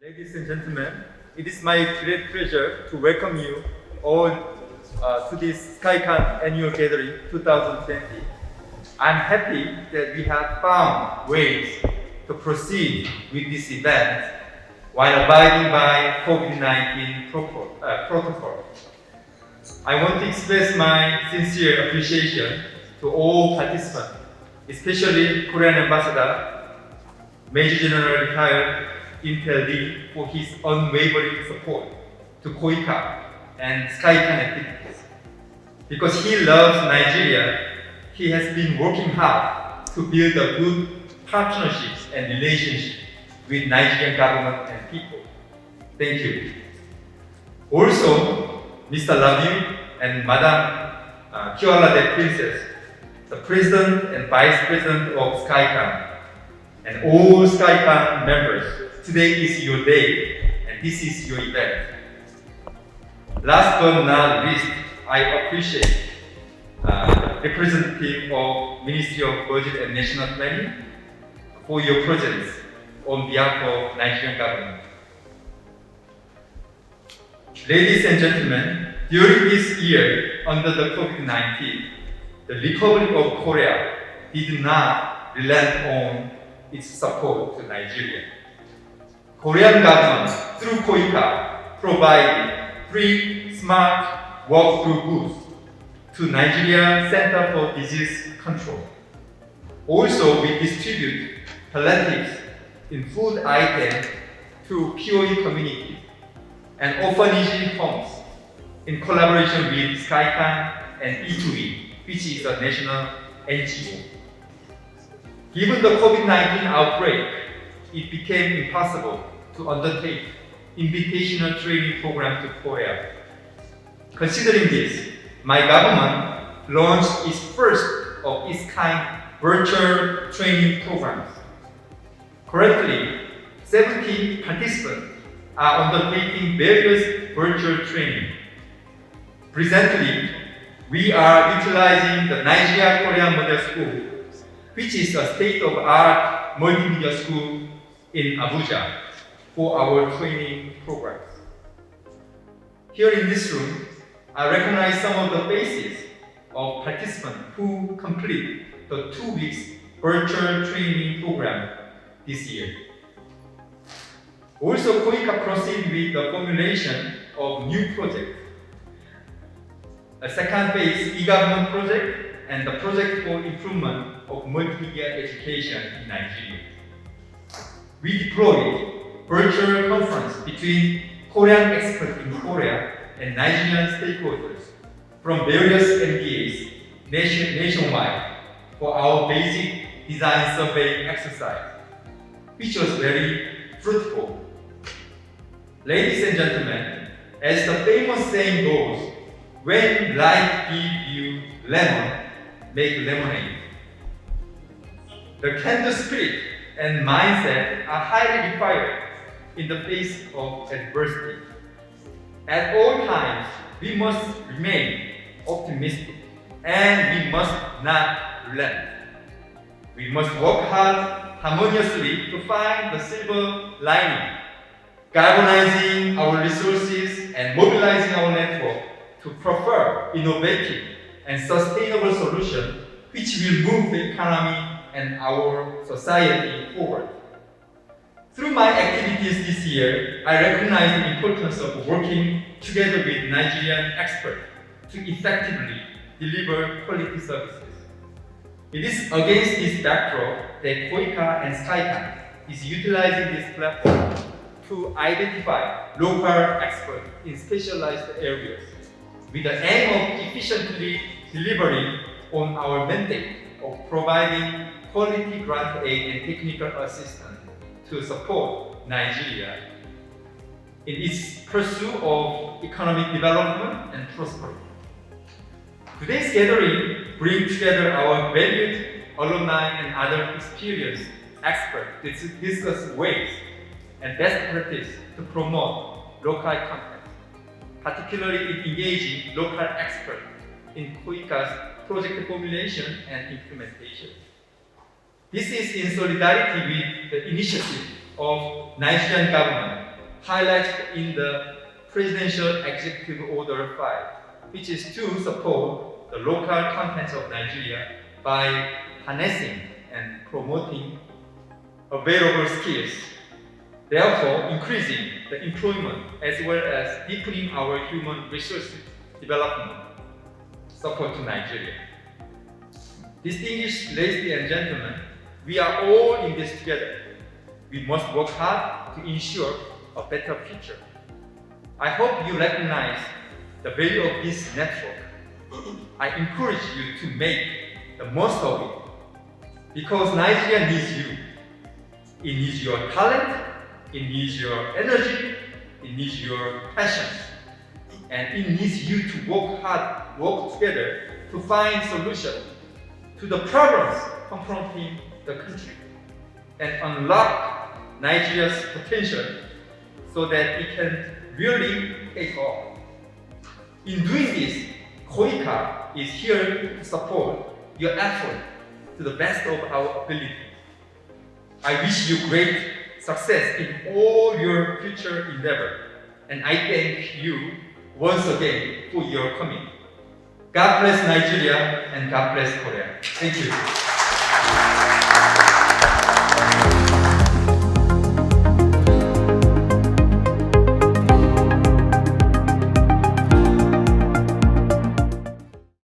Ladies and gentlemen, it is my great pleasure to welcome you all to this SkyCon annual gathering 2020. I'm happy that we have found ways to proceed with this event while abiding by COVID-19 protocol. I want to express my sincere appreciation to all participants, especially Korean Ambassador, Major General retired Intel Lee, for his unwavering support to KOICA and SkyCon activities. Because he loves Nigeria, he has been working hard to build a good partnerships and relationship with Nigerian government and people. Thank you. Also, Mr. Laviu and Madame Kiwala Princess, the President and Vice President of SkyCon, and all SkyCon members, today is your day and this is your event. Last but not least, I appreciate the representative of Ministry of Budget and National Planning for your presence on behalf of Nigerian government. Ladies and gentlemen, during this year under the COVID-19, the Republic of Korea did not relent on its support to Nigeria. Korean government through KOICA provided free smart walk-through booths to Nigeria Center for Disease Control. Also, we distribute palliatives in food items to POE communities and orphanage homes in collaboration with SkyCon and E2E, which is a national NGO. Given the COVID-19 outbreak, it became impossible to undertake invitational training program to Korea. Considering this, my government launched its first of its kind virtual training programs. Currently, 70 participants are undertaking various virtual training. Presently, we are utilizing the Nigeria Korean Model School, which is a state-of-the-art multimedia school in Abuja, for our training programs. Here in this room, I recognize some of the faces of participants who complete the 2 weeks virtual training program this year. Also, KOICA proceeded with the formulation of new projects. A second phase e-government project and the project for improvement of multimedia education in Nigeria. We deployed virtual conference between Korean experts in Korea and Nigerian stakeholders from various MDAs nationwide for our basic design survey exercise, which was very fruitful. Ladies and gentlemen, as the famous saying goes, when life gives you lemon, make lemonade. The candor spirit and mindset are highly required in the face of adversity. At all times, we must remain optimistic and we must not relent. We must work hard harmoniously to find the silver lining, galvanizing our resources and mobilizing our network to prefer innovative and sustainable solutions which will move the economy and our society forward. Through my activities this year, I recognize the importance of working together with Nigerian experts to effectively deliver quality services. It is against this backdrop that KOICA and SkyCon is utilizing this platform to identify local experts in specialized areas with the aim of efficiently delivering on our mandate of providing quality grant aid and technical assistance to support Nigeria in its pursuit of economic development and prosperity. Today's gathering brings together our valued alumni and other experienced experts to discuss ways and best practice to promote local content, particularly in engaging local experts in KOICA's project formulation and implementation. This is in solidarity with the initiative of Nigerian government highlighted in the Presidential Executive Order 5, which is to support the local contents of Nigeria by harnessing and promoting available skills, therefore increasing the employment as well as deepening our human resource development support to Nigeria. Distinguished ladies and gentlemen, we are all in this together. We must work hard to ensure a better future. I hope you recognize the value of this network. I encourage you to make the most of it because Nigeria needs you. It needs your talent, it needs your energy, it needs your passion, and it needs you to work together to find solutions to the problems confronting the country and unlock Nigeria's potential so that it can really take off. In doing this, KOICA is here to support your effort to the best of our ability. I wish you great success in all your future endeavor, and I thank you once again for your coming. God bless Nigeria and God bless Korea. Thank you.